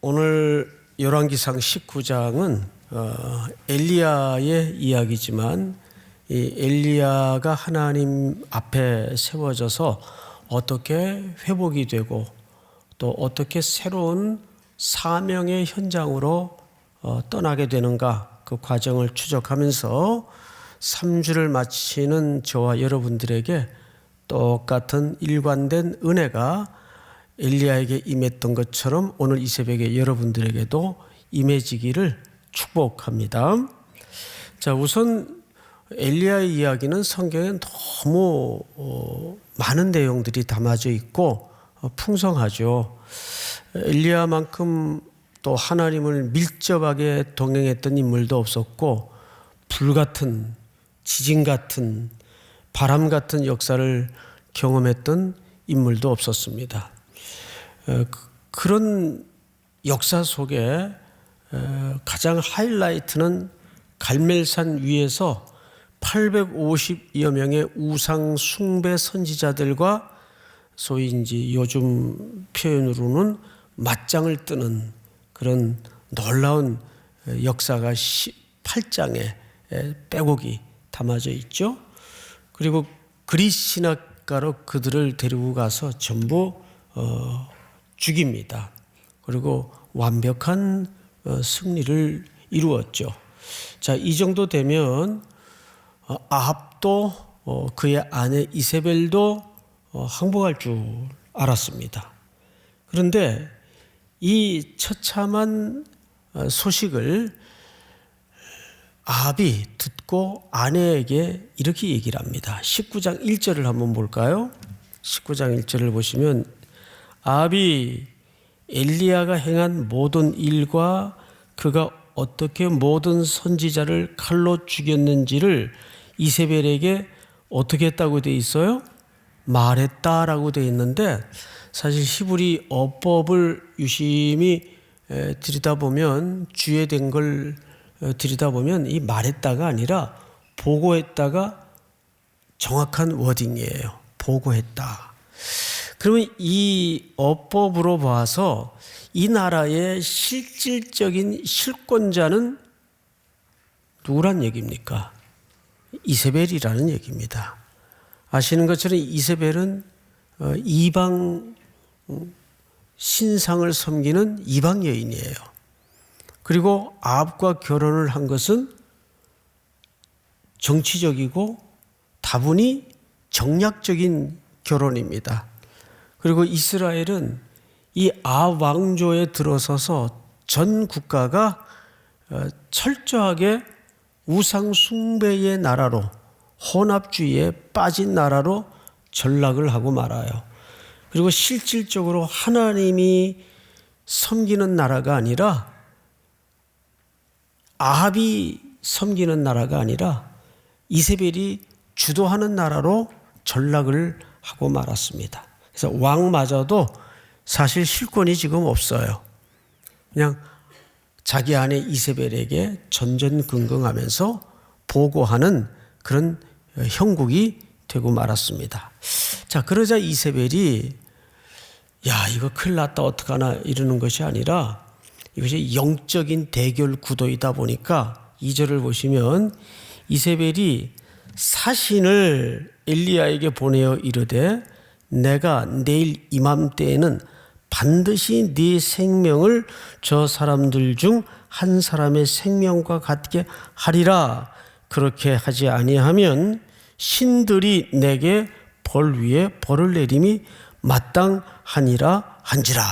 오늘 열왕기상 19장은 엘리야의 이야기지만 이 엘리야가 하나님 앞에 세워져서 어떻게 회복이 되고 또 어떻게 새로운 사명의 현장으로 떠나게 되는가, 그 과정을 추적하면서 3주를 마치는 저와 여러분들에게 똑같은 일관된 은혜가 엘리야에게 임했던 것처럼 오늘 이 새벽에 여러분들에게도 임해지기를 축복합니다. 자, 우선 엘리야의 이야기는 성경에 너무 많은 내용들이 담아져 있고 풍성하죠. 엘리야만큼 또 하나님을 밀접하게 동행했던 인물도 없었고, 불같은, 지진 같은, 바람 같은 역사를 경험했던 인물도 없었습니다. 그런 역사 속에 가장 하이라이트는 갈멜산 위에서 850여 명의 우상 숭배 선지자들과 소위 이제 요즘 표현으로는 맞짱을 뜨는 그런 놀라운 역사가 8장에 빼곡히 담아져 있죠. 그리고 그리스 신학가로 그들을 데리고 가서 전부 죽입니다. 그리고 완벽한 승리를 이루었죠. 자, 이 정도 되면 아합도 그의 아내 이세벨도 항복할 줄 알았습니다. 그런데 이 처참한 소식을 아합이 듣고 아내에게 이렇게 얘기를 합니다. 19장 1절을 한번 볼까요? 19장 1절을 보시면 아합이 엘리야가 행한 모든 일과 그가 어떻게 모든 선지자를 칼로 죽였는지를 이세벨에게 어떻게 했다고 되어 있어요? 말했다라고 되어 있는데, 사실 히브리 어법을 유심히 들여다보면, 주의된 걸 들여다보면 이 말했다가 아니라 보고했다가 정확한 워딩이에요. 보고했다. 그러면 이 어법으로 봐서 이 나라의 실질적인 실권자는 누구란 얘기입니까? 이세벨이라는 얘기입니다. 아시는 것처럼 이세벨은 이방 신상을 섬기는 이방 여인이에요. 그리고 아합과 결혼을 한 것은 정치적이고 다분히 정략적인 결혼입니다. 그리고 이스라엘은 이 아합 왕조에 들어서서 전 국가가 철저하게 우상 숭배의 나라로, 혼합주의에 빠진 나라로 전락을 하고 말아요. 그리고 실질적으로 하나님이 섬기는 나라가 아니라, 아합이 섬기는 나라가 아니라 이세벨이 주도하는 나라로 전락을 하고 말았습니다. 그래서 왕마저도 사실 실권이 지금 없어요. 그냥 자기 아내 이세벨에게 전전긍긍하면서 보고하는 그런 형국이 되고 말았습니다. 자, 그러자 이세벨이 야, 이거 큰일 났다 어떡하나 이러는 것이 아니라, 이것이 영적인 대결 구도이다 보니까 2절을 보시면 이세벨이 사신을 엘리야에게 보내어 이르되 내가 내일 이맘때에는 반드시 네 생명을 저 사람들 중 한 사람의 생명과 같게 하리라. 그렇게 하지 아니하면 신들이 내게 벌 위에 벌을 내림이 마땅하니라 한지라.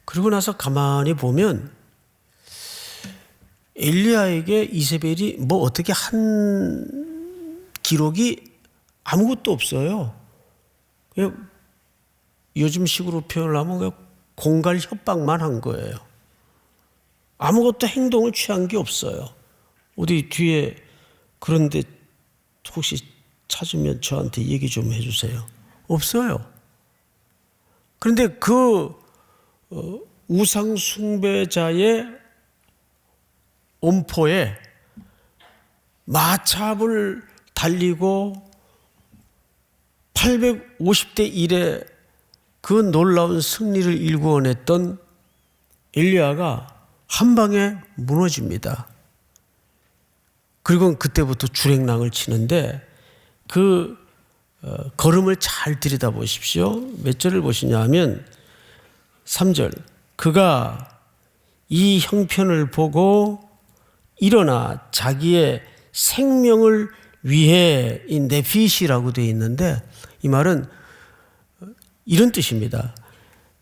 그러고 나서 가만히 보면 엘리야에게 이세벨이 뭐 어떻게 한 기록이 아무것도 없어요. 그냥 요즘 식으로 표현을 하면 공갈 협박만 한 거예요. 아무것도 행동을 취한 게 없어요. 어디 뒤에 그런데 혹시 찾으면 저한테 얘기 좀 해주세요. 없어요. 그런데 그 우상 숭배자의 엄포에 마차를 달리고 850대 1의 그 놀라운 승리를 일구어냈던 엘리야가 한 방에 무너집니다. 그리고 그때부터 주랭랑을 치는데 그 걸음을 잘 들여다보십시오. 몇 절을 보시냐 하면 3절, 그가 이 형편을 보고 일어나 자기의 생명을 위해, 이 네핏이라고 되어 있는데 이 말은 이런 뜻입니다.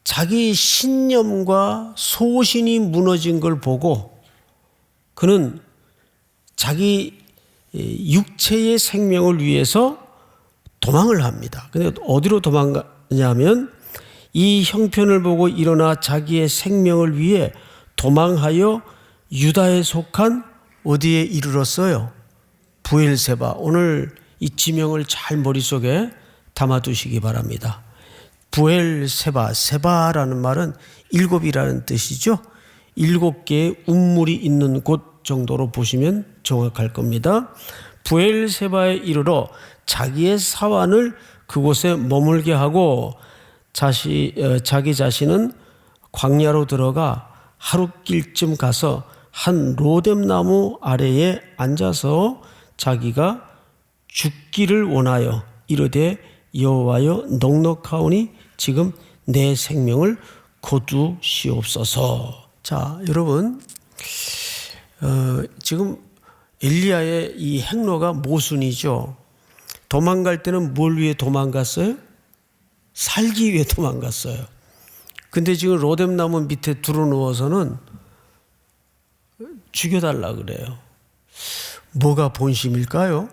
자기 신념과 소신이 무너진 걸 보고 그는 자기 육체의 생명을 위해서 도망을 합니다. 근데 어디로 도망가냐면 이 형편을 보고 일어나 자기의 생명을 위해 도망하여 유다에 속한 어디에 이르렀어요? 브엘세바. 오늘 이 지명을 잘 머릿속에 담아두시기 바랍니다. 브엘세바, 세바라는 말은 일곱이라는 뜻이죠. 7개의 운물이 있는 곳 정도로 보시면 정확할 겁니다. 브엘세바에 이르러 자기의 사환을 그곳에 머물게 하고 자기 자신은 광야로 들어가 하룻길쯤 가서 한 로뎀나무 아래에 앉아서 자기가 죽기를 원하여 이르되 여호와여 넉넉하오니 지금 내 생명을 거두시옵소서. 자, 여러분, 지금 엘리야의 이 행로가 모순이죠. 도망갈 때는 뭘 위해 도망갔어요? 살기 위해 도망갔어요. 근데 지금 로뎀나무 밑에 두루누워서는 죽여달라 그래요. 뭐가 본심일까요?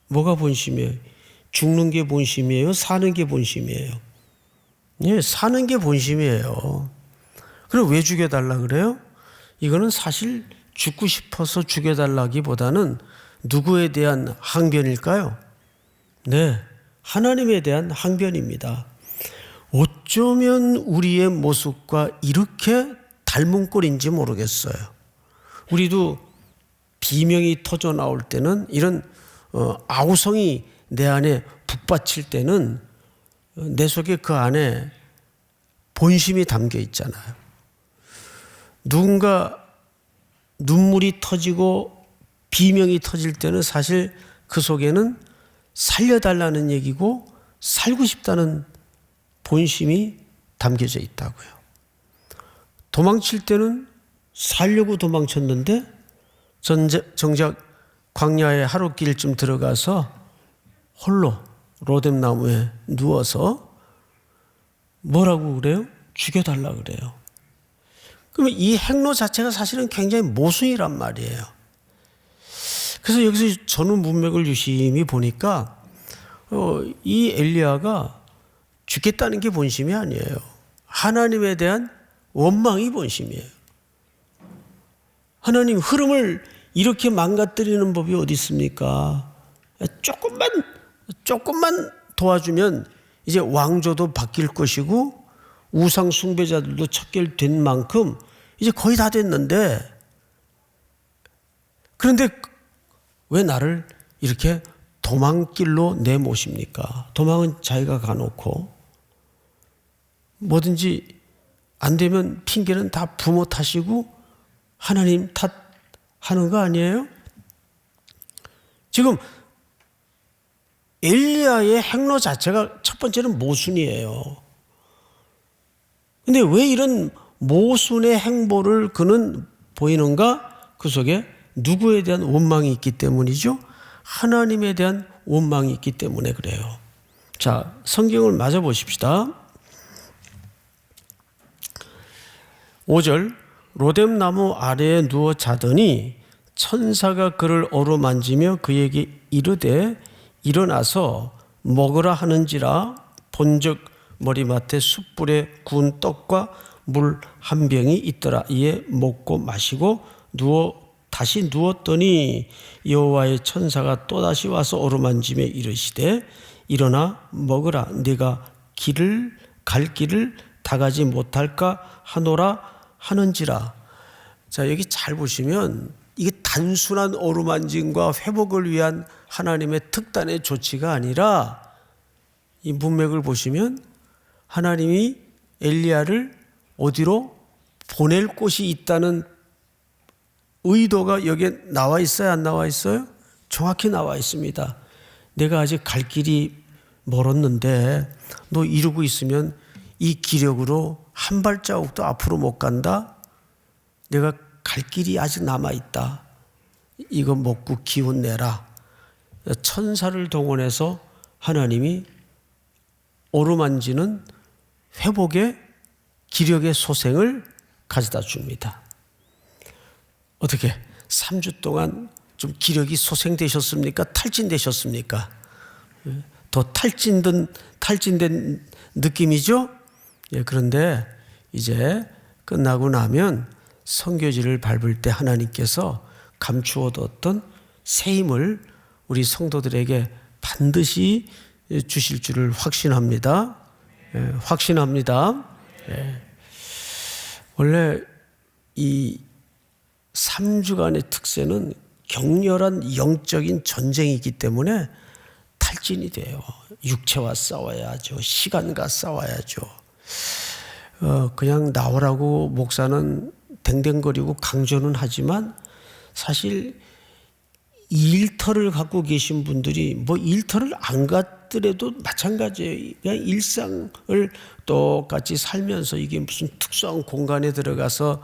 뭐가 본심이에요? 죽는 게 본심이에요? 사는 게 본심이에요? 예, 사는 게 본심이에요. 그럼 왜 죽여달라 그래요? 이거는 사실 죽고 싶어서 죽여달라기보다는 누구에 대한 항변일까요? 네, 하나님에 대한 항변입니다. 어쩌면 우리의 모습과 이렇게 닮은 꼴인지 모르겠어요. 우리도 비명이 터져 나올 때는 이런 아우성이 내 안에 북받칠 때는 내 속에 그 안에 본심이 담겨 있잖아요. 누군가 눈물이 터지고 비명이 터질 때는 사실 그 속에는 살려달라는 얘기고 살고 싶다는 본심이 담겨져 있다고요. 도망칠 때는 살려고 도망쳤는데 정작 광야의 하룻길쯤 들어가서 홀로 로뎀나무에 누워서 뭐라고 그래요? 죽여달라 그래요. 그러면 이 행로 자체가 사실은 굉장히 모순이란 말이에요. 그래서 여기서 저는 문맥을 유심히 보니까 이 엘리야가 죽겠다는 게 본심이 아니에요. 하나님에 대한 원망이 본심이에요. 하나님, 흐름을 이렇게 망가뜨리는 법이 어디 있습니까? 조금만 도와주면 이제 왕조도 바뀔 것이고 우상 숭배자들도 척결된 만큼 이제 거의 다 됐는데, 그런데 왜 나를 이렇게 도망길로 내모십니까? 도망은 자기가 가놓고 뭐든지 안 되면 핑계는 다 부모 탓이고 하나님 탓하는 거 아니에요? 지금 엘리야의 행로 자체가 첫 번째는 모순이에요. 근데 왜 이런 모순의 행보를 그는 보이는가? 그 속에 누구에 대한 원망이 있기 때문이죠. 하나님에 대한 원망이 있기 때문에 그래요. 자, 성경을 맞아 보십시다. 5절, 로뎀나무 아래에 누워 자더니 천사가 그를 어루만지며 그에게 이르되 일어나서 먹으라 하는지라. 본즉 머리맡에 숯불에 구운 떡과 물 한 병이 있더라. 이에 먹고 마시고 다시 누웠더니 여호와의 천사가 또다시 와서 어루만지며 이르시되 일어나 먹으라. 네가 갈 길을 다 가지 못할까 하노라 하는지라. 자, 여기 잘 보시면 이게 단순한 어루만짐과 회복을 위한 하나님의 특단의 조치가 아니라 이 문맥을 보시면 하나님이 엘리야를 어디로 보낼 곳이 있다는 의도가 여기에 나와 있어요? 안 나와 있어요? 정확히 나와 있습니다. 내가 아직 갈 길이 멀었는데 너 이러고 있으면 이 기력으로 한 발자국도 앞으로 못 간다. 내가 갈 길이 아직 남아있다. 이거 먹고 기운 내라. 천사를 동원해서 하나님이 어루만지는 회복의 기력의 소생을 가져다 줍니다. 어떻게 3주 동안 좀 기력이 소생되셨습니까? 탈진되셨습니까? 더 탈진된 느낌이죠? 예, 그런데 이제 끝나고 나면 선교지를 밟을 때 하나님께서 감추어뒀던 새 힘을 우리 성도들에게 반드시 주실 줄을 확신합니다. 예, 확신합니다. 예. 원래 이 3주간의 특세는 격렬한 영적인 전쟁이기 때문에 탈진이 돼요. 육체와 싸워야죠. 시간과 싸워야죠. 그냥 나오라고 목사는 댕댕거리고 강조는 하지만 사실 일터를 갖고 계신 분들이 뭐 일터를 안 갔더라도 마찬가지예요. 그냥 일상을 똑같이 살면서 이게 무슨 특수한 공간에 들어가서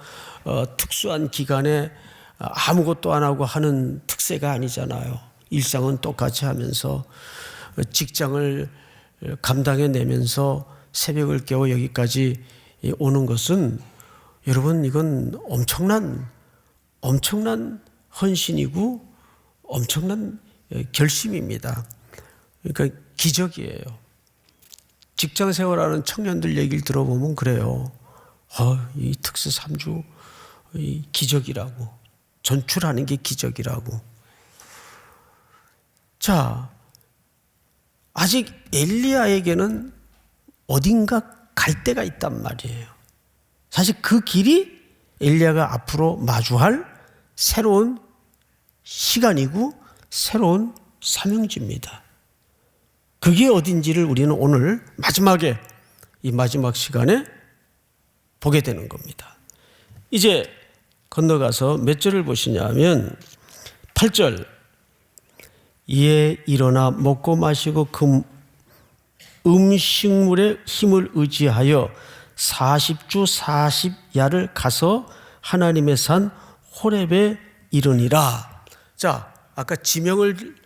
특수한 기간에 아무것도 안 하고 하는 특세가 아니잖아요. 일상은 똑같이 하면서 직장을 감당해내면서 새벽을 깨워 여기까지 오는 것은 여러분 이건 엄청난 헌신이고 엄청난 결심입니다. 그러니까 기적이에요. 직장 생활하는 청년들 얘기를 들어보면 그래요. 이 특수 3주 이 기적이라고. 전출하는 게 기적이라고. 자, 아직 엘리야에게는 어딘가 갈 데가 있단 말이에요. 사실 그 길이 엘리야가 앞으로 마주할 새로운 시간이고 새로운 사명지입니다. 그게 어딘지를 우리는 오늘 마지막에 이 마지막 시간에 보게 되는 겁니다. 이제 건너가서 몇 절을 보시냐면 8절 이에 일어나 먹고 마시고 그 음식물의 힘을 의지하여 40주 40야를 가서 하나님의 산 호렙에 이르니라. 자, 아까 지명을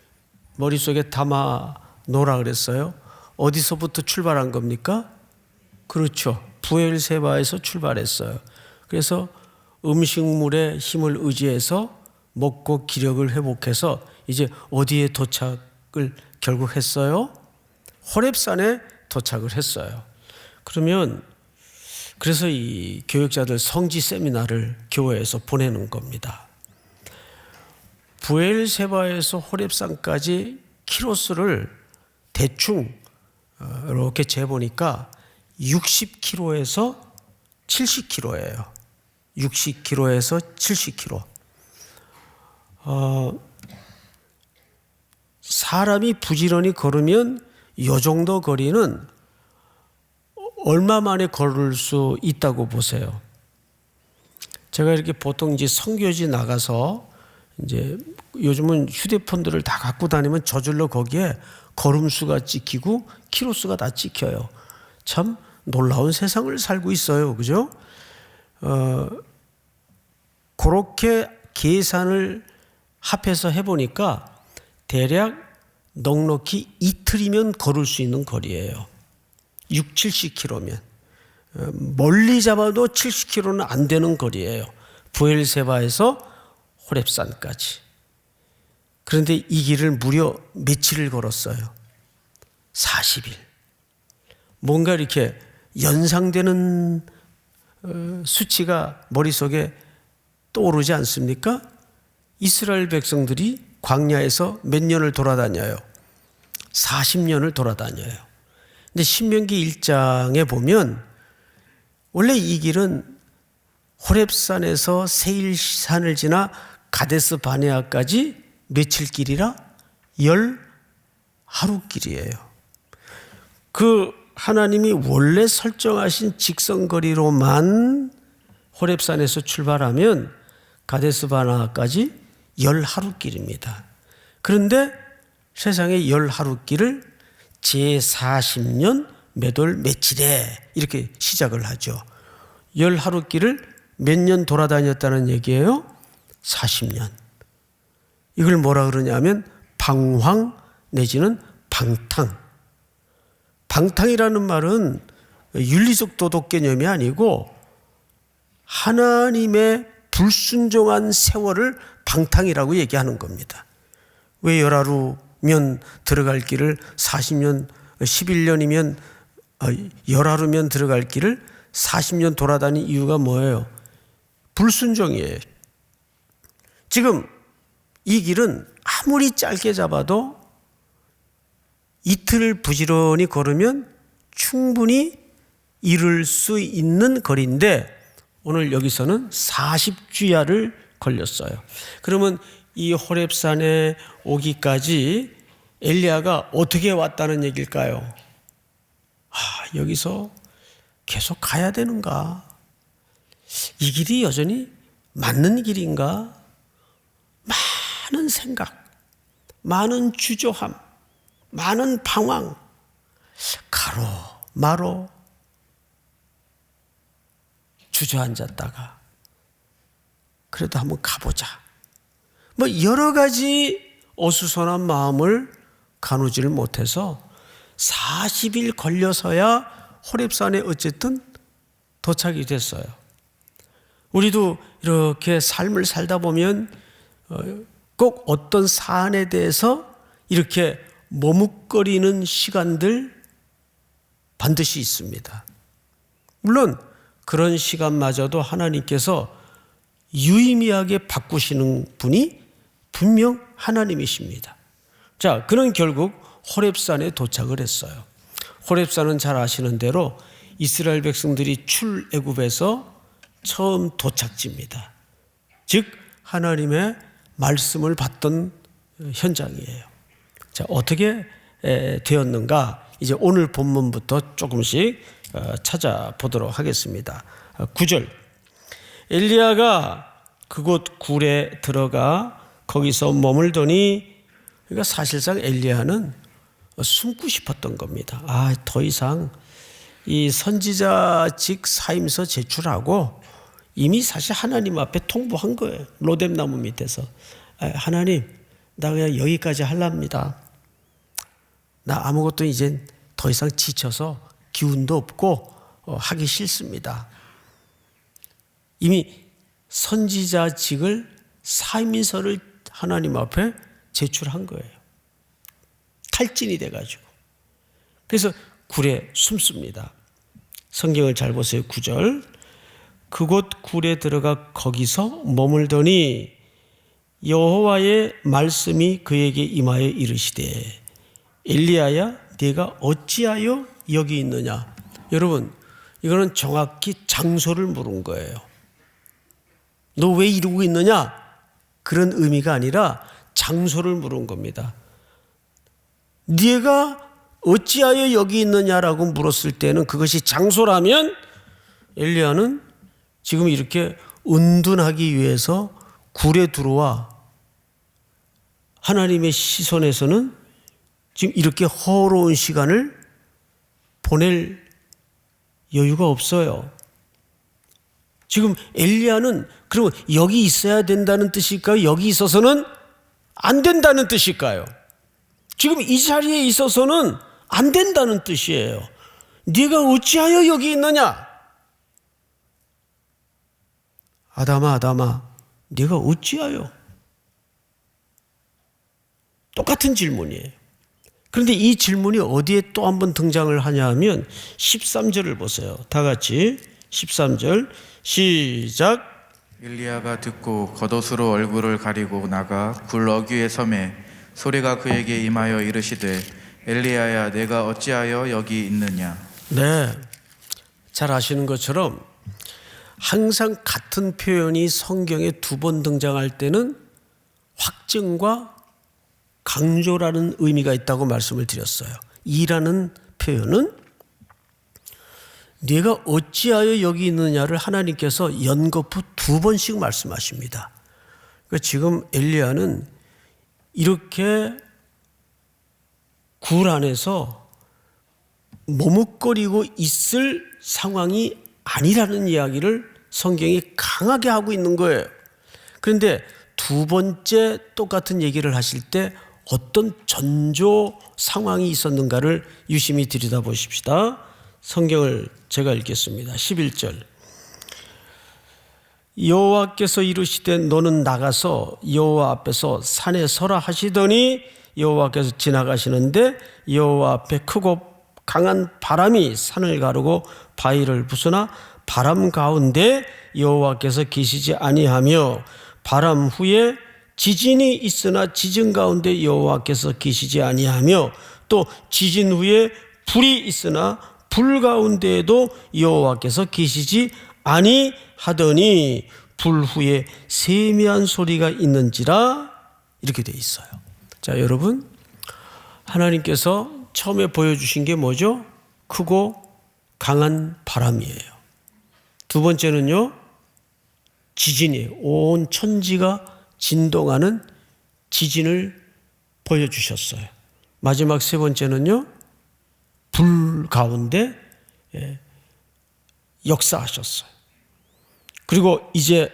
머릿속에 담아 놓으라 그랬어요. 어디서부터 출발한 겁니까? 그렇죠. 부엘세바에서 출발했어요. 그래서 음식물의 힘을 의지해서 먹고 기력을 회복해서 이제 어디에 도착을 결국 했어요? 호렙산에 도착을 했어요. 그러면 그래서 이 교육자들 성지 세미나를 교회에서 보내는 겁니다. 부엘세바에서 호렙산까지 키로수를 대충 이렇게 재보니까 60km에서 70km예요. 60km에서 70km. 사람이 부지런히 걸으면 이 정도 거리는 얼마 만에 걸을 수 있다고 보세요. 제가 이렇게 보통 이제 선교지 나가서 이제 요즘은 휴대폰들을 다 갖고 다니면 저절로 거기에 걸음수가 찍히고 키로수가 다 찍혀요. 참 놀라운 세상을 살고 있어요. 그죠? 그렇게 계산을 합해서 해보니까 대략 넉넉히 이틀이면 걸을 수 있는 거리예요. 6, 70km면. 멀리 잡아도 70km는 안 되는 거리예요. 부엘세바에서 호렙산까지. 그런데 이 길을 무려 며칠을 걸었어요. 40일. 뭔가 이렇게 연상되는 수치가 머릿속에 떠오르지 않습니까? 이스라엘 백성들이 광야에서 몇 년을 돌아다녀요? 40년을 돌아다녀요. 근데 신명기 1장에 보면 원래 이 길은 호렙산에서 세일산을 지나 가데스 바네아까지 며칠 길이라? 10하루 길이에요. 그 하나님이 원래 설정하신 직선거리로만 호렙산에서 출발하면 가데스 바네아까지 10하루길입니다. 그런데 세상에 10하루길을 제40년 몇 월 며칠에 이렇게 시작을 하죠. 10하루길을 몇 년 돌아다녔다는 얘기예요? 40년. 이걸 뭐라 그러냐면 방황 내지는 방탕. 방탕이라는 말은 윤리적 도덕 개념이 아니고 하나님의 불순종한 세월을 방탕이라고 얘기하는 겁니다. 왜 10하루면 들어갈 길을 40년, 11년이면 10하루면 들어갈 길을 40년 돌아다닌 이유가 뭐예요? 불순종이에요. 지금 이 길은 아무리 짧게 잡아도 이틀 부지런히 걸으면 충분히 이룰 수 있는 거리인데 오늘 여기서는 40주야를 걸렸어요. 그러면 이 호렙산에 오기까지 엘리야가 어떻게 왔다는 얘기일까요? 여기서 계속 가야 되는가? 이 길이 여전히 맞는 길인가? 많은 생각, 많은 주저함, 많은 방황, 가로 마로 주저앉았다가 그래도 한번 가보자. 뭐 여러 가지 어수선한 마음을 가누지를 못해서 40일 걸려서야 호렙산에 어쨌든 도착이 됐어요. 우리도 이렇게 삶을 살다 보면 꼭 어떤 사안에 대해서 이렇게 머뭇거리는 시간들 반드시 있습니다. 물론 그런 시간마저도 하나님께서 유의미하게 바꾸시는 분이 분명 하나님이십니다. 자, 그는 결국 호렙산에 도착을 했어요. 호렙산은 잘 아시는 대로 이스라엘 백성들이 출애굽에서 처음 도착지입니다. 즉 하나님의 말씀을 받던 현장이에요. 자, 어떻게 되었는가? 이제 오늘 본문부터 조금씩 찾아보도록 하겠습니다. 9절. 엘리야가 그곳 굴에 들어가 거기서 머물더니, 그러니까 사실상 엘리야는 숨고 싶었던 겁니다. 더 이상 이 선지자직 사임서 제출하고 이미 사실 하나님 앞에 통보한 거예요. 로뎀나무 밑에서. 하나님, 나 그냥 여기까지 하랍니다. 나 아무것도 이제 더 이상 지쳐서 기운도 없고 하기 싫습니다. 이미 선지자직을 사임서를 하나님 앞에 제출한 거예요. 탈진이 돼가지고. 그래서 굴에 숨습니다. 성경을 잘 보세요. 9절. 그곳 굴에 들어가 거기서 머물더니 여호와의 말씀이 그에게 임하여 이르시되 엘리야야 네가 어찌하여 여기 있느냐. 여러분, 이거는 정확히 장소를 물은 거예요. 너 왜 이러고 있느냐? 그런 의미가 아니라 장소를 물은 겁니다. 네가 어찌하여 여기 있느냐라고 물었을 때는 그것이 장소라면 엘리야는 지금 이렇게 은둔하기 위해서 굴에 들어와 하나님의 시선에서는 지금 이렇게 허로운 시간을 보낼 여유가 없어요. 지금 엘리야는 그리고 여기 있어야 된다는 뜻일까요? 여기 있어서는 안 된다는 뜻일까요? 지금 이 자리에 있어서는 안 된다는 뜻이에요. 네가 어찌하여 여기 있느냐? 아담아, 아담아, 네가 어찌하여? 똑같은 질문이에요. 그런데 이 질문이 어디에 또 한 번 등장을 하냐 하면 13절을 보세요. 다 같이 13절 시작. 엘리야가 듣고 겉옷으로 얼굴을 가리고 나가 굴 어귀에 섬에 소리가 그에게 임하여 이르시되 엘리야야 내가 어찌하여 여기 있느냐. 네, 잘 아시는 것처럼 항상 같은 표현이 성경에 2번 등장할 때는 확증과 강조라는 의미가 있다고 말씀을 드렸어요. 이라는 표현은 네가 어찌하여 여기 있느냐를 하나님께서 연거푸 2번씩 말씀하십니다. 그러니까 지금 엘리야는 이렇게 굴 안에서 머뭇거리고 있을 상황이 아니라는 이야기를 성경이 강하게 하고 있는 거예요. 그런데 2번째 똑같은 얘기를 하실 때 어떤 전조 상황이 있었는가를 유심히 들여다보십시다. 성경을 제가 읽겠습니다. 11절. 여호와께서 이르시되 너는 나가서 여호와 앞에서 산에 서라 하시더니 여호와께서 지나가시는데 여호와 앞에 크고 강한 바람이 산을 가르고 바위를 부수나 바람 가운데 여호와께서 계시지 아니하며 바람 후에 지진이 있으나 지진 가운데 여호와께서 계시지 아니하며 또 지진 후에 불이 있으나 불 가운데에도 여호와께서 계시지 아니하더니 불 후에 세미한 소리가 있는지라 이렇게 돼 있어요. 자, 여러분, 하나님께서 처음에 보여주신 게 뭐죠? 크고 강한 바람이에요. 2번째는요, 지진이에요. 온 천지가 진동하는 지진을 보여주셨어요. 마지막 3번째는요, 불 가운데 역사하셨어요. 그리고 이제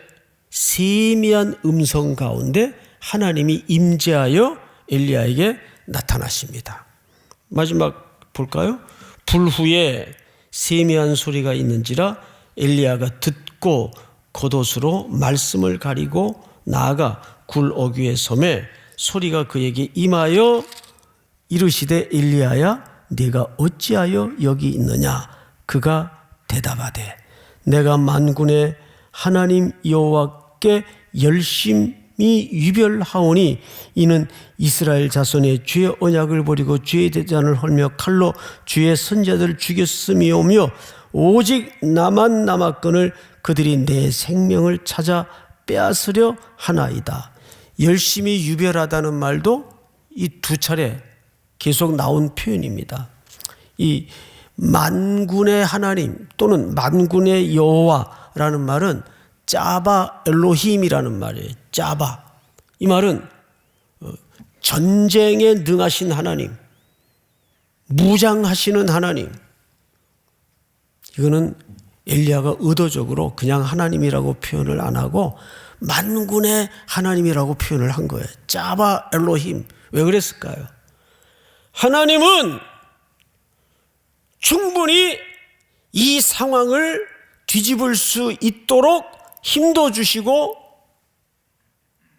세미한 음성 가운데 하나님이 임재하여 엘리야에게 나타나십니다. 마지막 볼까요? 불 후에 세미한 소리가 있는지라 엘리야가 듣고 겉옷으로 말씀을 가리고 나아가 굴 어귀에 섬에 소리가 그에게 임하여 이르시되 엘리야야 네가 어찌하여 여기 있느냐? 그가 대답하되 내가 만군의 하나님 여호와께 열심히 위별하오니 이는 이스라엘 자손의 주의 언약을 버리고 주의 대전을 헐며 칼로 주의 선자들을 죽였음이오며 오직 나만 남았거늘 그들이 내 생명을 찾아 빼앗으려 하나이다. 열심히 유별하다는 말도 이 2차례 계속 나온 표현입니다. 이 만군의 하나님 또는 만군의 여호와라는 말은 짜바 엘로힘이라는 말이에요. 짜바. 이 말은 전쟁에 능하신 하나님, 무장하시는 하나님. 이거는 엘리야가 의도적으로 그냥 하나님이라고 표현을 안 하고 만군의 하나님이라고 표현을 한 거예요. 짜바 엘로힘. 왜 그랬을까요? 하나님은 충분히 이 상황을 뒤집을 수 있도록 힘도 주시고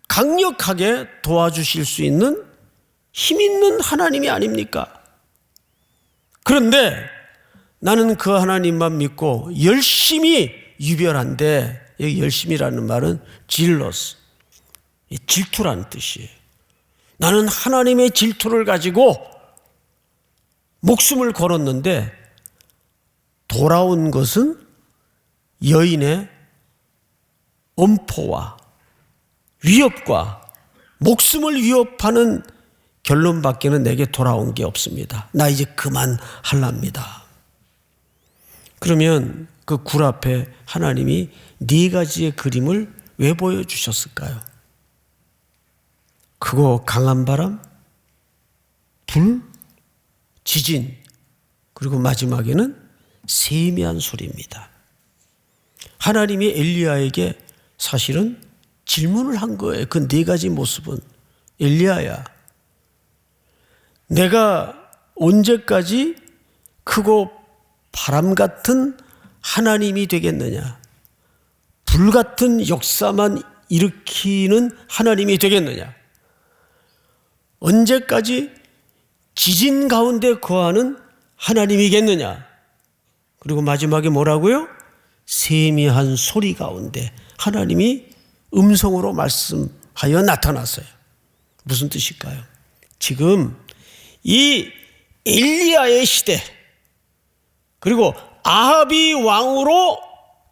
강력하게 도와주실 수 있는 힘 있는 하나님이 아닙니까? 그런데 나는 그 하나님만 믿고 열심히 유별한데, 여기 열심이라는 말은 질러스, 질투라는 뜻이에요. 나는 하나님의 질투를 가지고 목숨을 걸었는데 돌아온 것은 여인의 엄포와 위협과 목숨을 위협하는 결론밖에는 내게 돌아온 게 없습니다. 나 이제 그만할랍니다. 그러면 그 굴 앞에 하나님이 4가지의 그림을 왜 보여주셨을까요? 크고 강한 바람, 불, 지진, 그리고 마지막에는 세미한 소리입니다. 하나님이 엘리야에게 사실은 질문을 한 거예요. 그 4가지 모습은. 엘리야야, 내가 언제까지 크고 바람 같은 하나님이 되겠느냐? 불 같은 역사만 일으키는 하나님이 되겠느냐? 언제까지 지진 가운데 거하는 하나님이겠느냐? 그리고 마지막에 뭐라고요? 세미한 소리 가운데 하나님이 음성으로 말씀하여 나타났어요. 무슨 뜻일까요? 지금 이 엘리야의 시대, 그리고 아합이 왕으로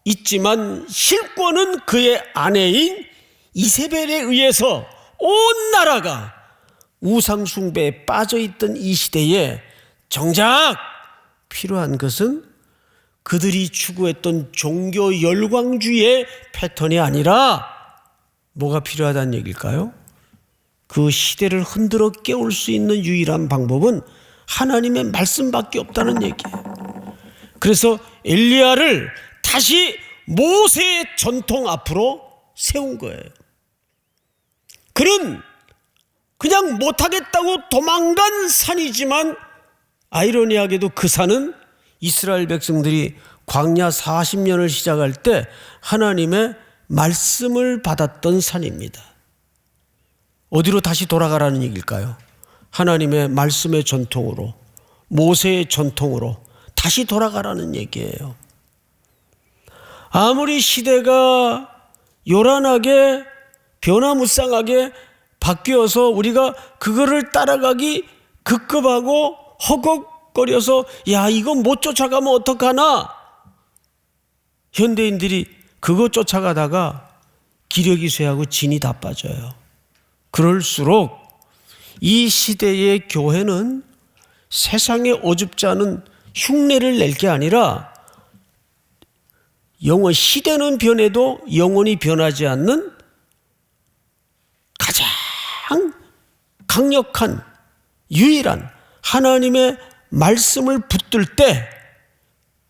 있지만 실권은 그의 아내인 이세벨에 의해서 온 나라가 우상 숭배에 빠져있던 이 시대에 정작 필요한 것은 그들이 추구했던 종교 열광주의의 패턴이 아니라 뭐가 필요하다는 얘기일까요? 그 시대를 흔들어 깨울 수 있는 유일한 방법은 하나님의 말씀밖에 없다는 얘기예요. 그래서 엘리야를 다시 모세의 전통 앞으로 세운 거예요. 그는 그냥 못하겠다고 도망간 산이지만 아이러니하게도 그 산은 이스라엘 백성들이 광야 40년을 시작할 때 하나님의 말씀을 받았던 산입니다. 어디로 다시 돌아가라는 얘기일까요? 하나님의 말씀의 전통으로, 모세의 전통으로 다시 돌아가라는 얘기예요. 아무리 시대가 요란하게 변화무쌍하게 바뀌어서 우리가 그거를 따라가기 급급하고 허걱거려서 야 이거 못 쫓아가면 어떡하나, 현대인들이 그거 쫓아가다가 기력이 쇠하고 진이 다 빠져요. 그럴수록 이 시대의 교회는 세상에 어줍지 않은 흉내를 낼 게 아니라 시대는 변해도 영원히 변하지 않는 가장 강력한 유일한 하나님의 말씀을 붙들 때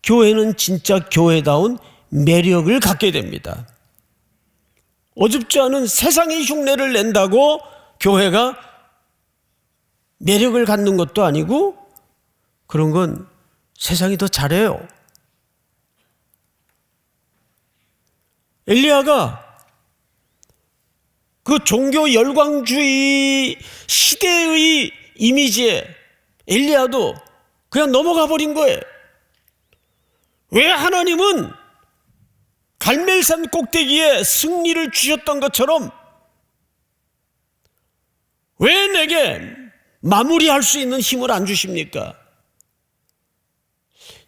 교회는 진짜 교회다운 매력을 갖게 됩니다. 어줍지 않은 세상의 흉내를 낸다고 교회가 매력을 갖는 것도 아니고, 그런 건 세상이 더 잘해요. 엘리야가 그 종교 열광주의 시대의 이미지에 엘리야도 그냥 넘어가 버린 거예요. 왜 하나님은 갈멜산 꼭대기에 승리를 주셨던 것처럼 왜 내게 마무리할 수 있는 힘을 안 주십니까?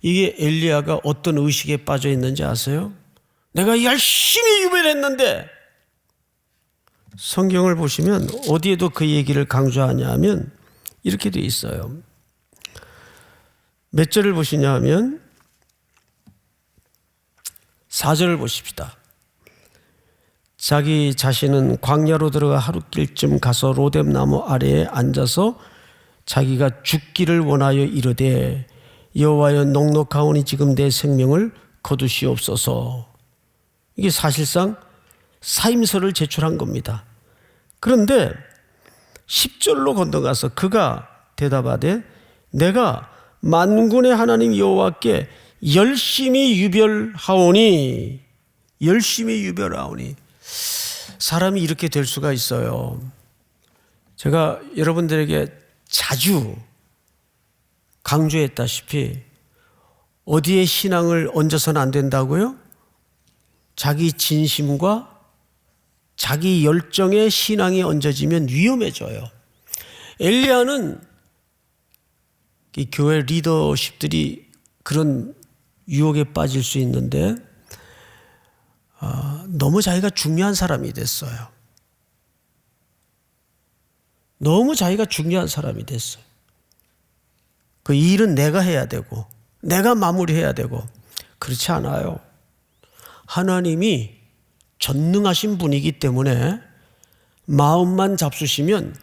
이게 엘리야가 어떤 의식에 빠져 있는지 아세요? 내가 열심히 유배했는데, 성경을 보시면 어디에도 그 얘기를 강조하냐 하면 이렇게 돼 있어요. 몇 절을 보시냐 하면 4절을 보십시다. 자기 자신은 광야로 들어가 하룻길쯤 가서 로뎀나무 아래에 앉아서 자기가 죽기를 원하여 이르되 여호와여 넉넉하오니 지금 내 생명을 거두시옵소서. 이게 사실상 사임서를 제출한 겁니다. 그런데 10절로 건너가서 그가 대답하되 내가 만군의 하나님 여호와께 열심히 유별하오니, 열심히 유별하오니. 사람이 이렇게 될 수가 있어요. 제가 여러분들에게 자주 강조했다시피 어디에 신앙을 얹어서는 안 된다고요? 자기 진심과 자기 열정에 신앙이 얹어지면 위험해져요. 엘리야는 이 교회 리더십들이 그런 유혹에 빠질 수 있는데 너무 자기가 중요한 사람이 됐어요. 너무 자기가 중요한 사람이 됐어요. 그 일은 내가 해야 되고 내가 마무리해야 되고. 그렇지 않아요. 하나님이 전능하신 분이기 때문에 마음만 잡수시면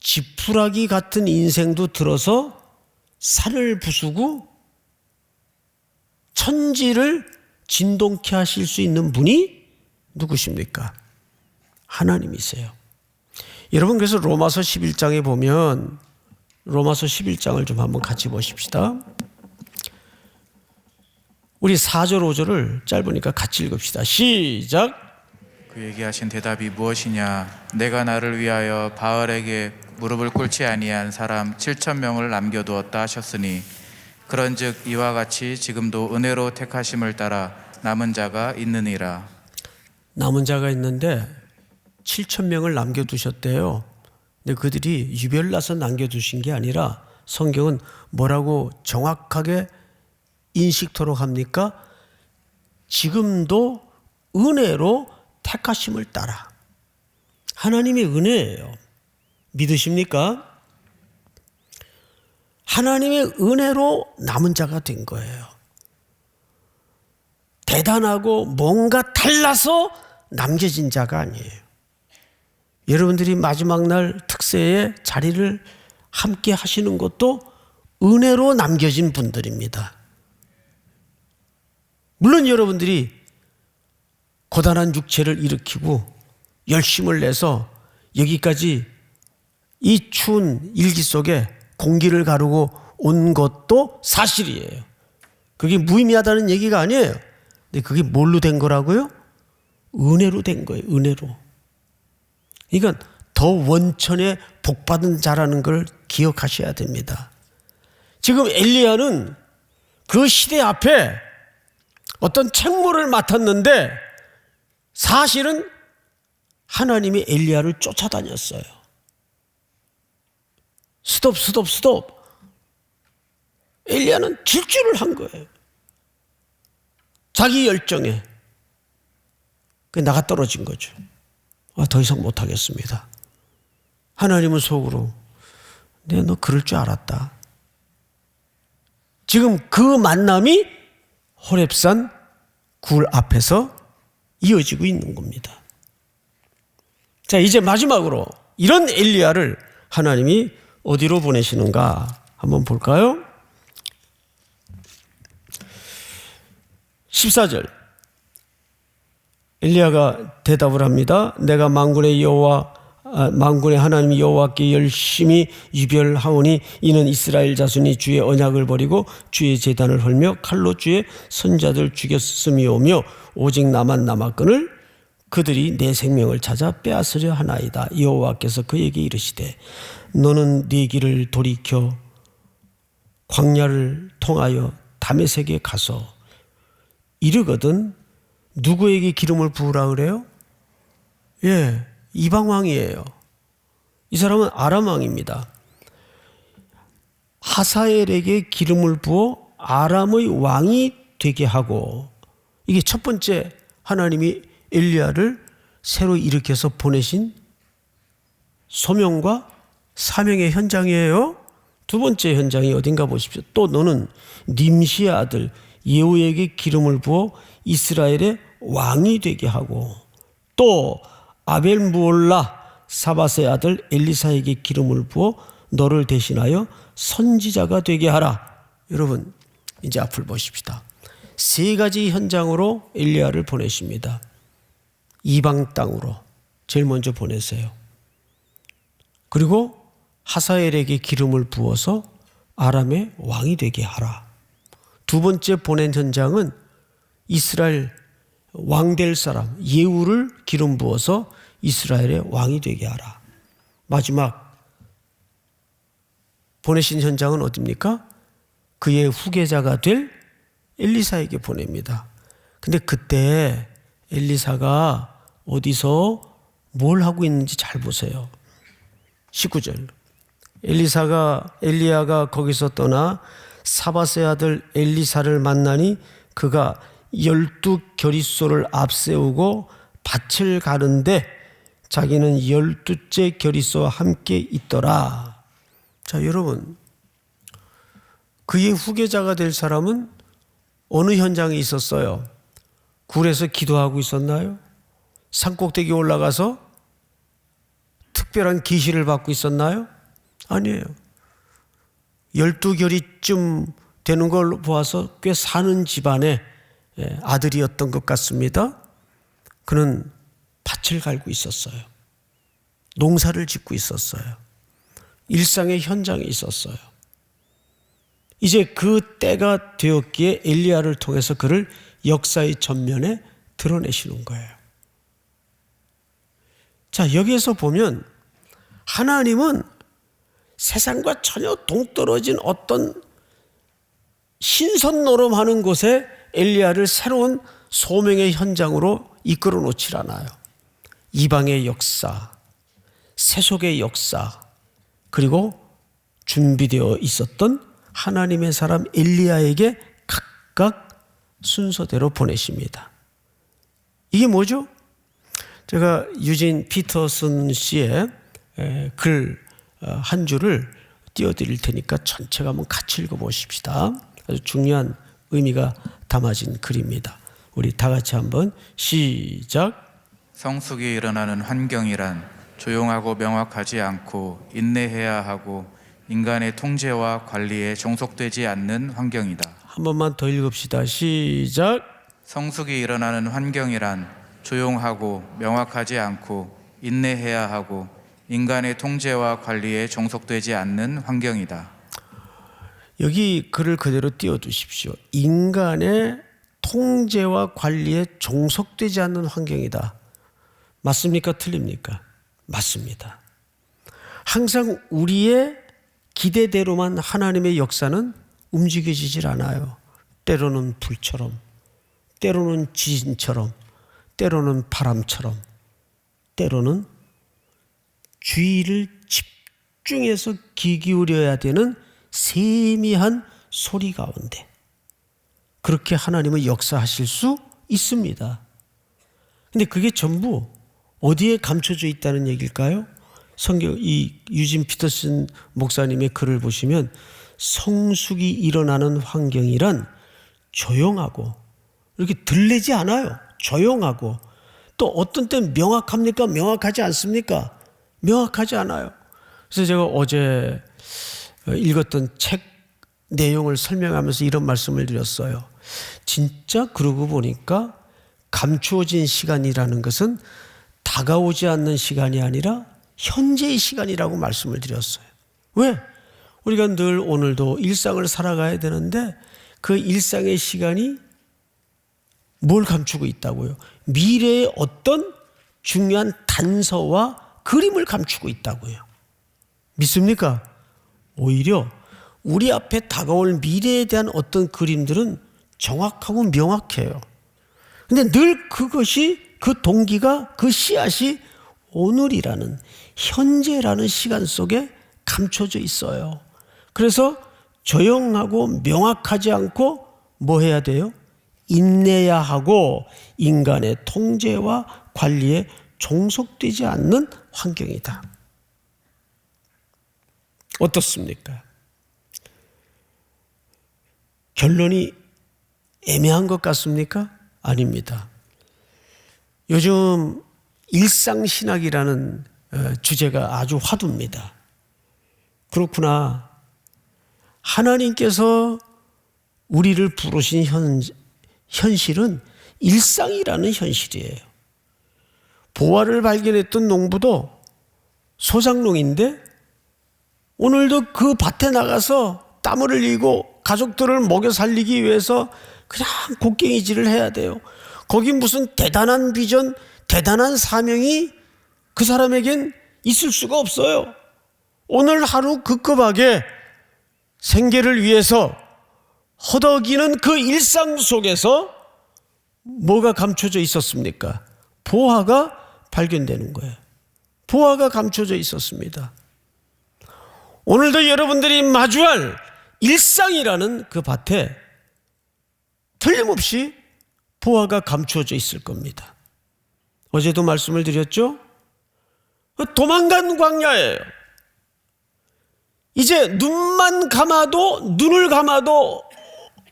지푸라기 같은 인생도 들어서 산을 부수고 천지를 진동케 하실 수 있는 분이 누구십니까? 하나님이세요. 여러분, 그래서 로마서 11장에 보면, 로마서 11장을 좀 한번 같이 보십시다. 우리 4절 5절을 짧으니까 같이 읽읍시다. 시작. 그에게 하신 대답이 무엇이냐? 내가 나를 위하여 바알에게 무릎을 꿇지 아니한 사람 7,000명을 남겨두었다 하셨으니 그런즉 이와 같이 지금도 은혜로 택하심을 따라 남은 자가 있느니라. 남은 자가 있는데 7,000명을 남겨두셨대요. 근데 그들이 유별나서 남겨두신 게 아니라 성경은 뭐라고 정확하게 인식토록 합니까? 지금도 은혜로 택하심을 따라. 하나님의 은혜예요. 믿으십니까? 하나님의 은혜로 남은 자가 된 거예요. 대단하고 뭔가 달라서 남겨진 자가 아니에요. 여러분들이 마지막 날 특세의 자리를 함께 하시는 것도 은혜로 남겨진 분들입니다. 물론 여러분들이 고단한 육체를 일으키고 열심을 내서 여기까지 이 추운 일기 속에 공기를 가르고 온 것도 사실이에요. 그게 무의미하다는 얘기가 아니에요. 근데 그게 뭘로 된 거라고요? 은혜로 된 거예요. 은혜로. 그러니까 더 원천에 복받은 자라는 걸 기억하셔야 됩니다. 지금 엘리야는 그 시대 앞에 어떤 책무를 맡았는데 사실은 하나님이 엘리야를 쫓아다녔어요. 스톱. 엘리야는 질주를 한 거예요. 자기 열정에. 그게 나가 떨어진 거죠. 더 이상 못하겠습니다. 하나님은 속으로 내가 너 그럴 줄 알았다. 지금 그 만남이 호렙산 굴 앞에서 이어지고 있는 겁니다. 자, 이제 마지막으로 이런 엘리야를 하나님이 어디로 보내시는가 한번 볼까요? 14절 엘리야가 대답을 합니다. 내가 만군의 하나님 여호와께 열심히 유별하오니 이는 이스라엘 자손이 주의 언약을 버리고 주의 제단을 헐며 칼로 주의 선자들 죽였음이오며 오직 나만 남았거늘 그들이 내 생명을 찾아 빼앗으려 하나이다. 여호와께서 그에게 이르시되 너는 네 길을 돌이켜 광야를 통하여 다메섹에 가서 이르거든 누구에게 기름을 부으라 그래요? 이방 왕이에요. 이 사람은 아람 왕입니다. 하사엘에게 기름을 부어 아람의 왕이 되게 하고, 이게 첫 번째 하나님이 엘리야를 새로 일으켜서 보내신 소명과 사명의 현장이에요. 두 번째 현장이 어딘가 보십시오. 또 너는 님시의 아들 예후에게 기름을 부어 이스라엘의 왕이 되게 하고, 또 아벨무올라 사밧의 아들 엘리사에게 기름을 부어 너를 대신하여 선지자가 되게 하라. 여러분 이제 앞을 보십시다. 세 가지 현장으로 엘리야를 보내십니다. 이방 땅으로 제일 먼저 보내세요. 그리고 하사엘에게 기름을 부어서 아람의 왕이 되게 하라. 두 번째 보낸 현장은 이스라엘 왕 될 사람 예후를 기름 부어서 이스라엘의 왕이 되게 하라. 마지막 보내신 현장은 어디입니까? 그의 후계자가 될 엘리사에게 보냅니다. 근데 그때 엘리사가 어디서 뭘 하고 있는지 잘 보세요. 19절 엘리야가 거기서 떠나 사밧의 아들 엘리사를 만나니 그가 12겨릿소를 앞세우고 밭을 가는데 자기는 12째 겨릿소와 함께 있더라. 자, 여러분, 그의 후계자가 될 사람은 어느 현장에 있었어요? 굴에서 기도하고 있었나요? 산꼭대기에 올라가서 특별한 계시를 받고 있었나요? 아니에요. 12겨릿쯤 되는 걸 보아서 꽤 사는 집안의 아들이었던 것 같습니다. 그는 밭을 갈고 있었어요. 농사를 짓고 있었어요. 일상의 현장에 있었어요. 이제 그 때가 되었기에 엘리야를 통해서 그를 역사의 전면에 드러내시는 거예요. 자, 여기에서 보면 하나님은 세상과 전혀 동떨어진 어떤 신선 노름하는 곳에 엘리야를 새로운 소명의 현장으로 이끌어 놓질 않아요. 이방의 역사, 세속의 역사, 그리고 준비되어 있었던 하나님의 사람 엘리야에게 각각 순서대로 보내십니다. 이게 뭐죠? 제가 유진 피터슨 씨의 글 한 줄을 띄워드릴 테니까 전체가 한번 같이 읽어보십시다. 아주 중요한 의미가 담아진 글입니다. 우리 다 같이 한번 시작. 성숙이 일어나는 환경이란 조용하고 명확하지 않고 인내해야 하고 인간의 통제와 관리에 종속되지 않는 환경이다. 한 번만 더 읽읍시다. 시작. 성숙이 일어나는 환경이란 조용하고 명확하지 않고 인내해야 하고 인간의 통제와 관리에 종속되지 않는 환경이다. 여기 글을 그대로 띄워두십시오. 인간의 통제와 관리에 종속되지 않는 환경이다. 맞습니까? 틀립니까? 맞습니다. 항상 우리의 기대대로만 하나님의 역사는 움직여지질 않아요. 때로는 불처럼, 때로는 지진처럼, 때로는 바람처럼, 때로는 주의를 집중해서 귀 기울여야 되는 세미한 소리 가운데 그렇게 하나님은 역사하실 수 있습니다. 근데 그게 전부 어디에 감춰져 있다는 얘기일까요? 성경 이 유진 피터슨 목사님의 글을 보시면 성숙이 일어나는 환경이란 조용하고 이렇게 들리지 않아요. 조용하고 또 어떤 때는 명확합니까? 명확하지 않습니까? 명확하지 않아요. 그래서 제가 어제 읽었던 책 내용을 설명하면서 이런 말씀을 드렸어요. 진짜 그러고 보니까 감추어진 시간이라는 것은 다가오지 않는 시간이 아니라 현재의 시간이라고 말씀을 드렸어요. 왜? 우리가 늘 오늘도 일상을 살아가야 되는데 그 일상의 시간이 뭘 감추고 있다고요? 미래의 어떤 중요한 단서와 그림을 감추고 있다고요. 믿습니까? 오히려 우리 앞에 다가올 미래에 대한 어떤 그림들은 정확하고 명확해요. 근데 늘 그것이 그 동기가 그 씨앗이 오늘이라는 현재라는 시간 속에 감춰져 있어요. 그래서 조용하고 명확하지 않고 뭐 해야 돼요? 인내해야 하고 인간의 통제와 관리에 종속되지 않는 환경이다. 어떻습니까? 결론이 애매한 것 같습니까? 아닙니다. 요즘 일상신학이라는 주제가 아주 화두입니다. 그렇구나. 하나님께서 우리를 부르신 현실은 일상이라는 현실이에요. 보화를 발견했던 농부도 소작농인데 오늘도 그 밭에 나가서 땀을 흘리고 가족들을 먹여 살리기 위해서 그냥 곡괭이질을 해야 돼요. 거기 무슨 대단한 비전, 대단한 사명이 그 사람에겐 있을 수가 없어요. 오늘 하루 급급하게 생계를 위해서 허덕이는 그 일상 속에서 뭐가 감춰져 있었습니까? 보화가 발견되는 거예요. 보화가 감춰져 있었습니다. 오늘도 여러분들이 마주할 일상이라는 그 밭에 틀림없이 보화가 감추어져 있을 겁니다. 어제도 말씀을 드렸죠? 도망간 광야예요. 이제 눈을 감아도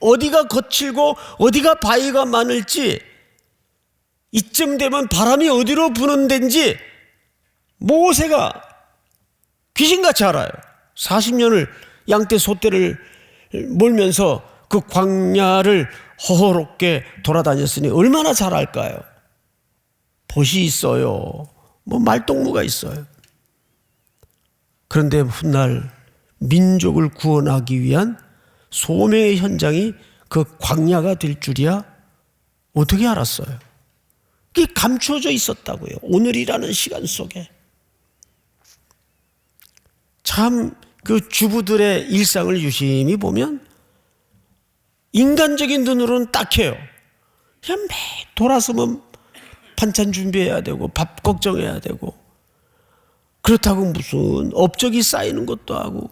어디가 거칠고 어디가 바위가 많을지 이쯤 되면 바람이 어디로 부는 데인지 모세가 귀신같이 알아요. 40년을 양떼 소떼를 몰면서 그 광야를 허허롭게 돌아다녔으니 얼마나 잘 알까요? 벗이 있어요. 말동무가 있어요. 그런데 훗날 민족을 구원하기 위한 소명의 현장이 그 광야가 될 줄이야 어떻게 알았어요? 그게 감추어져 있었다고요. 오늘이라는 시간 속에. 참 그 주부들의 일상을 유심히 보면 인간적인 눈으로는 딱해요. 그냥 매일 돌아서면 반찬 준비해야 되고 밥 걱정해야 되고 그렇다고 무슨 업적이 쌓이는 것도 하고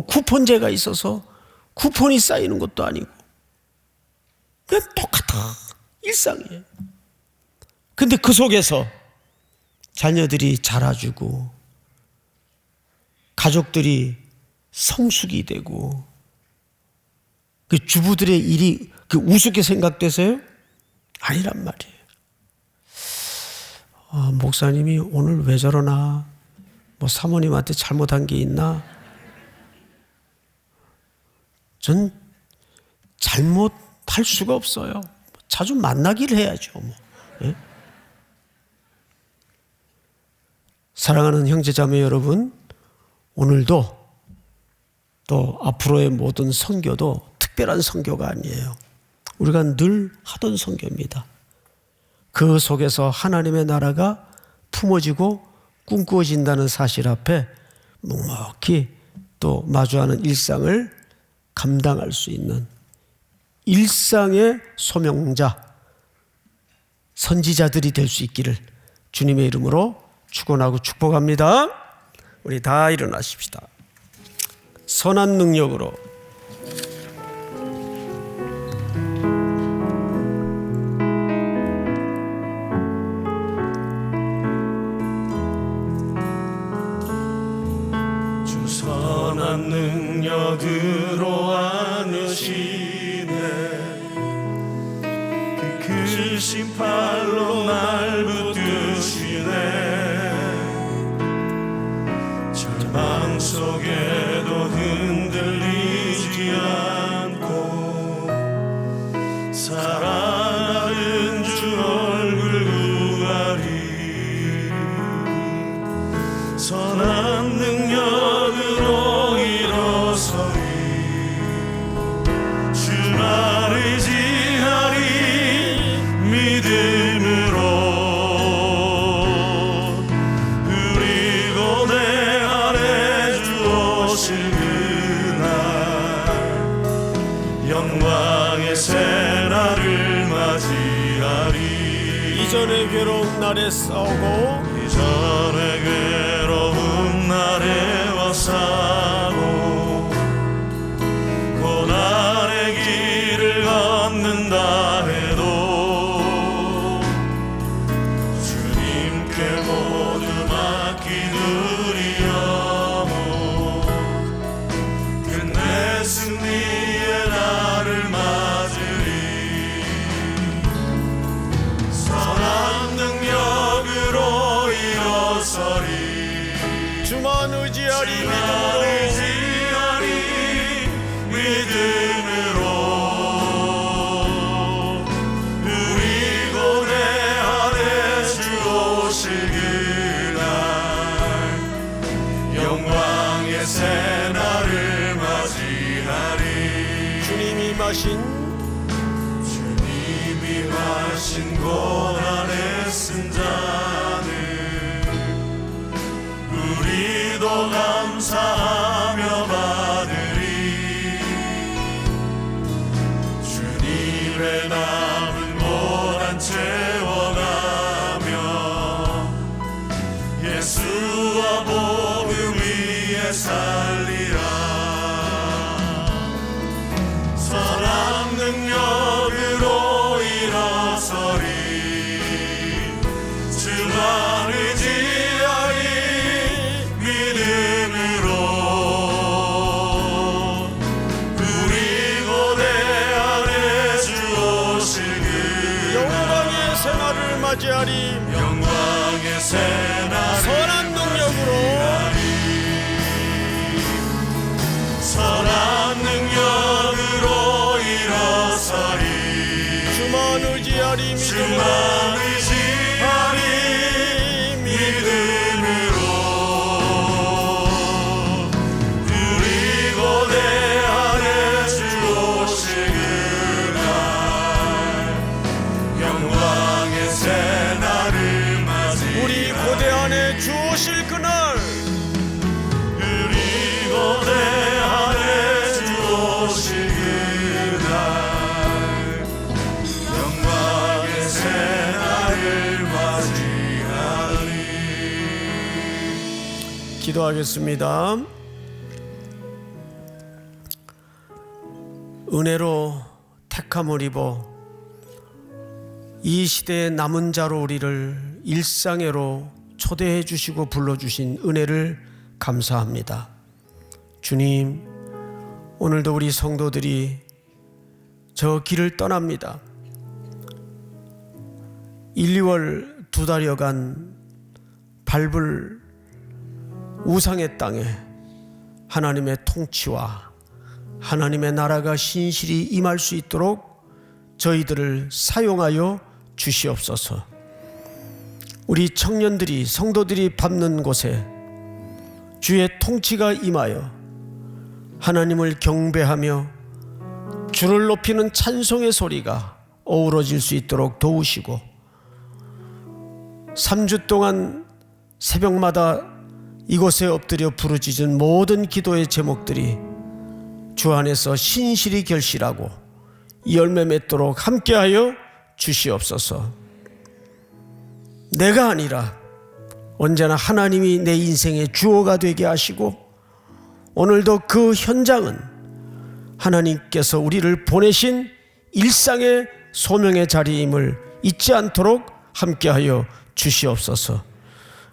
쿠폰제가 있어서 쿠폰이 쌓이는 것도 아니고 그냥 똑같아. 일상이에요. 근데 그 속에서 자녀들이 자라주고 가족들이 성숙이 되고 그 주부들의 일이 우습게 생각돼서요? 아니란 말이에요. 목사님이 오늘 왜 저러나, 뭐 사모님한테 잘못한 게 있나? 전 잘못할 수가 없어요. 자주 만나기를 해야죠. 뭐. 예? 사랑하는 형제자매 여러분, 오늘도 또 앞으로의 모든 선교도 특별한 선교가 아니에요. 우리가 늘 하던 선교입니다. 그 속에서 하나님의 나라가 품어지고 꿈꾸어진다는 사실 앞에 묵묵히 또 마주하는 일상을 감당할 수 있는 일상의 소명자, 선지자들이 될 수 있기를 주님의 이름으로 축원하고 축복합니다. 우리 다 일어나십시다. 선한 능력으로 주 선한 능력으로 안으시네 그 크신 팔로 날 붙드시네 절망 속에도 흔들리지 않고 사랑하는 주 얼굴 구하리 선한 능력으로 일어서리 주만 의지하리 믿음으로 우리 고대 안에 주 오실 그날 영광의 새날을 맞이하리 이전의 괴로운 날에 싸우고 이전의 괴로운 날에 와싸고 고난의 길을 걷는다 해도 주님께 모두 맡기누리여무 끝내 승리의 날을 맞으리 선한 능력으로 일어서리 주만 의지하리 믿음으로 우리 고대 안에 주 오실 그날 영광의 새날을 맞이하리 주님이 마신 고난의 쓴잔을 우리도 감사하며 받으리 주님의 남은 고난 채워가며 예수와 복음 위에 살리라 선한 능력으로 일어서리 주만 의지하리 믿음으로 우리 고대 안에 주 오실 그날 영광의 새날을 맞이하리 영광의 새날을 선한 능력으로 선한 능력으로 일어서리 주만 의지하리 주만 의지하리 믿음으로 우리 고대 안에 주 오실 그날 영광의 새날을 맞이하리 우리 고대 안에 주 오실 그날 우리 고대 안에 주 오실 그날 영광의 새날을 맞이하리 기도하겠습니다. 은혜로 택함을 입어 이 시대의 남은 자로 우리를 일상회로 초대해 주시고 불러주신 은혜를 감사합니다. 주님, 오늘도 우리 성도들이 저 길을 떠납니다. 1, 2월 2달여간 밟을 우상의 땅에 하나님의 통치와 하나님의 나라가 신실히 임할 수 있도록 저희들을 사용하여 주시옵소서. 우리 청년들이, 성도들이 밟는 곳에 주의 통치가 임하여 하나님을 경배하며 주를 높이는 찬송의 소리가 어우러질 수 있도록 도우시고, 3주 동안 새벽마다 이곳에 엎드려 부르짖은 모든 기도의 제목들이 주 안에서 신실히 결실하고 열매 맺도록 함께하여 주시옵소서. 내가 아니라 언제나 하나님이 내 인생의 주어가 되게 하시고, 오늘도 그 현장은 하나님께서 우리를 보내신 일상의 소명의 자리임을 잊지 않도록 함께하여 주시옵소서.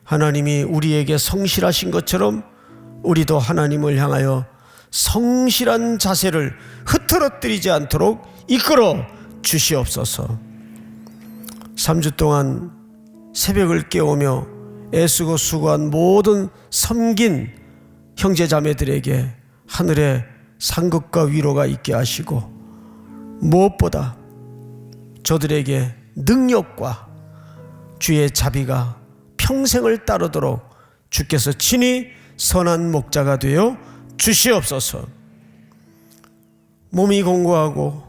하나님이 우리에게 성실하신 것처럼 우리도 하나님을 향하여 성실한 자세를 흐트러뜨리지 않도록 이끌어 주시옵소서. 3주 동안 새벽을 깨우며 애쓰고 수고한 모든 섬긴 형제자매들에게 하늘의 상급과 위로가 있게 하시고, 무엇보다 저들에게 능력과 주의 자비가 평생을 따르도록 주께서 친히 선한 목자가 되어 주시옵소서. 몸이 공고하고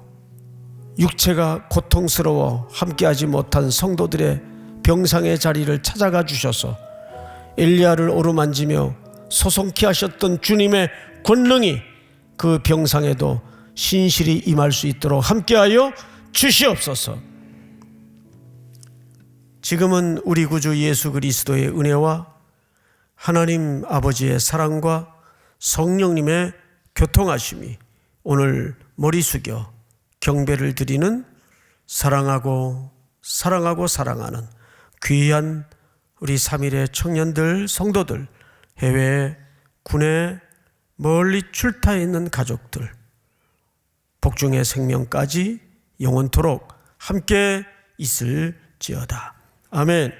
육체가 고통스러워 함께하지 못한 성도들의 병상의 자리를 찾아가 주셔서 엘리야를 오르만지며 소송케 하셨던 주님의 권능이 그 병상에도 신실히 임할 수 있도록 함께하여 주시옵소서. 지금은 우리 구주 예수 그리스도의 은혜와 하나님 아버지의 사랑과 성령님의 교통하심이 오늘 머리 숙여 경배를 드리는 사랑하고 사랑하는 귀한 우리 3일의 청년들, 성도들, 해외, 군에 멀리 출타해 있는 가족들, 복중의 생명까지 영원토록 함께 있을지어다. 아멘.